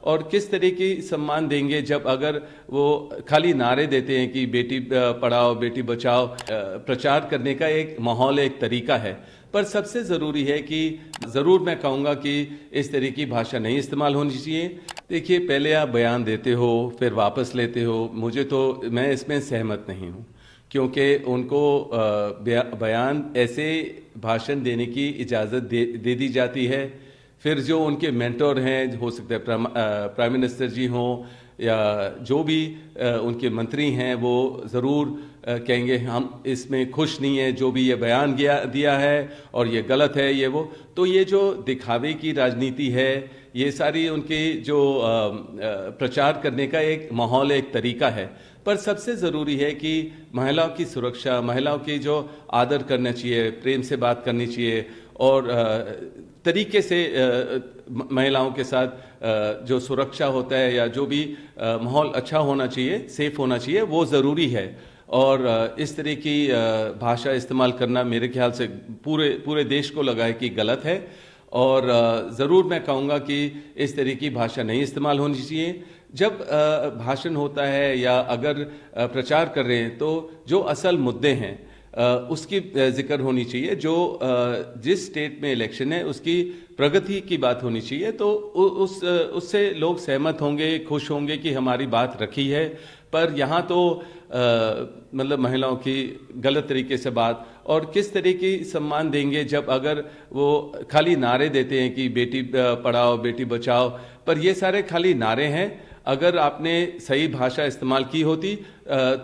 और किस तरह की सम्मान देंगे जब अगर वो खाली नारे देते हैं कि बेटी पढ़ाओ बेटी बचाओ। प्रचार करने का एक माहौल एक तरीका है, पर सबसे ज़रूरी है कि ज़रूर मैं कहूँगा कि इस तरह की भाषा नहीं इस्तेमाल होनी चाहिए। देखिए, पहले आप बयान देते हो फिर वापस लेते हो, मैं इसमें सहमत नहीं हूँ, क्योंकि उनको बयान ऐसे भाषण देने की इजाज़त दे दी जाती है। फिर जो उनके मेंटोर हैं, हो सकता है प्राइम मिनिस्टर जी हों या जो भी उनके मंत्री हैं, वो ज़रूर कहेंगे हम इसमें खुश नहीं है, जो भी ये बयान दिया है और ये गलत है ये वो। तो ये जो दिखावे की राजनीति है, ये सारी उनकी जो प्रचार करने का एक माहौल एक तरीका है। पर सबसे ज़रूरी है कि महिलाओं की सुरक्षा, महिलाओं की जो आदर करना चाहिए, प्रेम से बात करनी चाहिए और तरीके से महिलाओं के साथ जो सुरक्षा होता है या जो भी माहौल अच्छा होना चाहिए, सेफ होना चाहिए, वो ज़रूरी है। और इस तरह की भाषा इस्तेमाल करना मेरे ख्याल से पूरे देश को लगा है कि गलत है। और ज़रूर मैं कहूँगा कि इस तरह की भाषा नहीं इस्तेमाल होनी चाहिए। जब भाषण होता है या अगर प्रचार कर रहे हैं, तो जो असल मुद्दे हैं उसकी जिक्र होनी चाहिए। जो जिस स्टेट में इलेक्शन है उसकी प्रगति की बात होनी चाहिए, तो उससे लोग सहमत होंगे, खुश होंगे कि हमारी बात रखी है। पर यहाँ तो मतलब महिलाओं की गलत तरीके से बात और किस तरह की सम्मान देंगे जब अगर वो खाली नारे देते हैं कि बेटी पढ़ाओ बेटी बचाओ, पर ये सारे खाली नारे हैं। अगर आपने सही भाषा इस्तेमाल की होती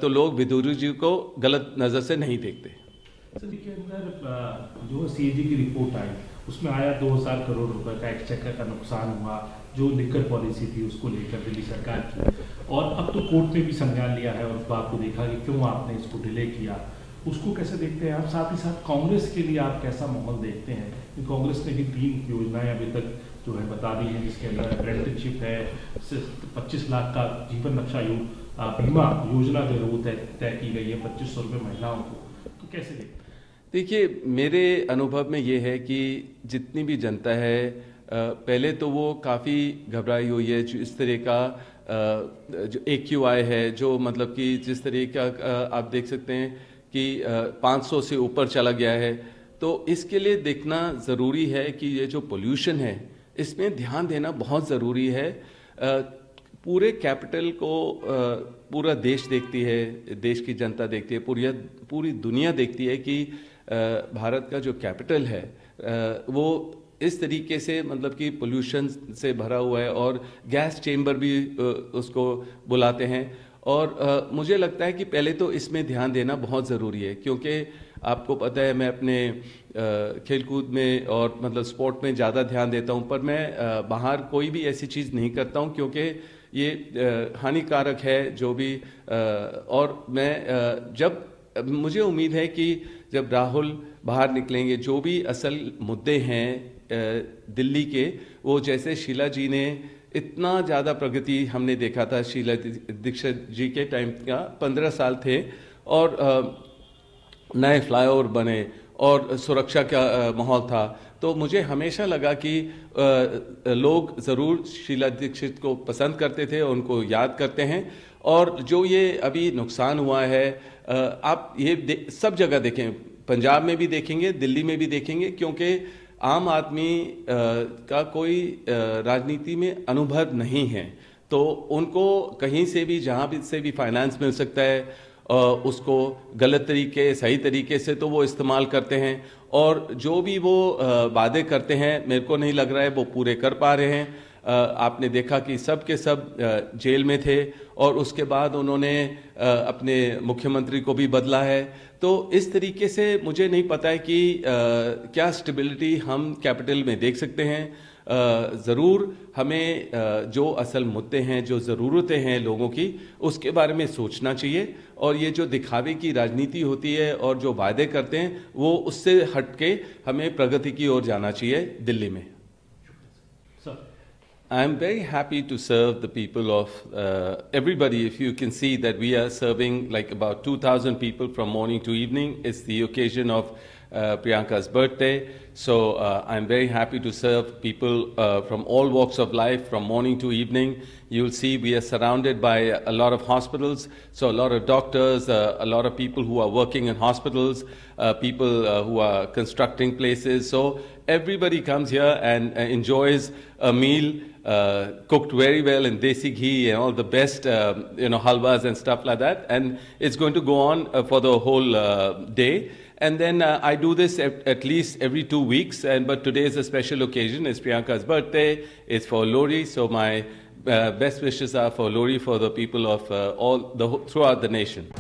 तो लोग विदुर जी को गलत नज़र से नहीं देखते। सर, के अंदर जो सीएजी की रिपोर्ट आई उसमें आया 2000 करोड़ रुपए का एक्सचेकर का नुकसान हुआ, जो लिकर पॉलिसी थी उसको लेकर दिल्ली सरकार की, और अब तो कोर्ट ने भी संज्ञान लिया है और इस बात को देखा कि क्यों आपने इसको डिले किया। उसको कैसे देखते हैं आप? साथ ही साथ कांग्रेस के लिए आप कैसा माहौल देखते हैं कि कांग्रेस ने भी 3 योजनाएं अभी तक जो है बता दी है, जिसके अंदर अप्रेंटिसशिप है, 25 लाख का जीवन रक्षा बीमा योजना जो वो तय की गई है, 2500 रुपये महिलाओं को, तो कैसे देखते हैं? देखिए, मेरे अनुभव में ये है कि जितनी भी जनता है पहले तो वो काफ़ी घबराई हुई है। जो इस तरह का जो AQI है, जो मतलब कि जिस तरह का आप देख सकते हैं कि 500 से ऊपर चला गया है, तो इसके लिए देखना ज़रूरी है कि ये जो पोल्यूशन है इसमें ध्यान देना बहुत ज़रूरी है। पूरे कैपिटल को पूरा देश देखती है, देश की जनता देखती है, पूरी दुनिया देखती है कि भारत का जो कैपिटल है वो इस तरीके से मतलब कि पोल्यूशन से भरा हुआ है और गैस चेंबर भी उसको बुलाते हैं। और मुझे लगता है कि पहले तो इसमें ध्यान देना बहुत ज़रूरी है, क्योंकि आपको पता है मैं अपने खेलकूद में और मतलब स्पोर्ट में ज़्यादा ध्यान देता हूं, पर मैं बाहर कोई भी ऐसी चीज़ नहीं करता हूं क्योंकि ये हानिकारक है जो भी। और मैं जब मुझे उम्मीद है कि जब राहुल बाहर निकलेंगे, जो भी असल मुद्दे हैं दिल्ली के, वो जैसे शीला जी ने इतना ज़्यादा प्रगति हमने देखा था, शीला दीक्षित जी के टाइम का 15 साल थे और नए फ्लाईओवर बने और सुरक्षा का माहौल था, तो मुझे हमेशा लगा कि लोग ज़रूर शीला दीक्षित को पसंद करते थे, उनको याद करते हैं। और जो ये अभी नुकसान हुआ है, आप ये सब जगह देखें, पंजाब में भी देखेंगे, दिल्ली में भी देखेंगे, क्योंकि आम आदमी का कोई राजनीति में अनुभव नहीं है, तो उनको कहीं से भी जहाँ भी से भी फाइनेंस मिल सकता है, उसको गलत तरीके सही तरीके से तो वो इस्तेमाल करते हैं। और जो भी वो वादे करते हैं, मेरे को नहीं लग रहा है वो पूरे कर पा रहे हैं। आपने देखा कि सब के सब जेल में थे और उसके बाद उन्होंने अपने मुख्यमंत्री को भी बदला है। तो इस तरीके से मुझे नहीं पता है कि क्या स्टेबिलिटी हम कैपिटल में देख सकते हैं। ज़रूर हमें जो असल मुद्दे हैं, जो ज़रूरतें हैं लोगों की, उसके बारे में सोचना चाहिए। और ये जो दिखावे की राजनीति होती है और जो वादे करते हैं, वो उससे हट के हमें प्रगति की ओर जाना चाहिए दिल्ली में। I am very happy to serve the people of everybody. If you can see that we are serving like about 2,000 people from morning to evening. It's the occasion of Priyanka's birthday. So I'm very happy to serve people from all walks of life, from morning to evening. You'll see we are surrounded by a lot of hospitals, so a lot of doctors, a lot of people who are working in hospitals, people who are constructing places. So everybody comes here and enjoys a meal cooked very well in desi ghee and all the best, halwas and stuff like that. And it's going to go on for the whole day. And then I do this at least every 2 weeks. But today is a special occasion. It's Priyanka's birthday. It's for Lohri. So my best wishes are for Lohri for the people of throughout the nation.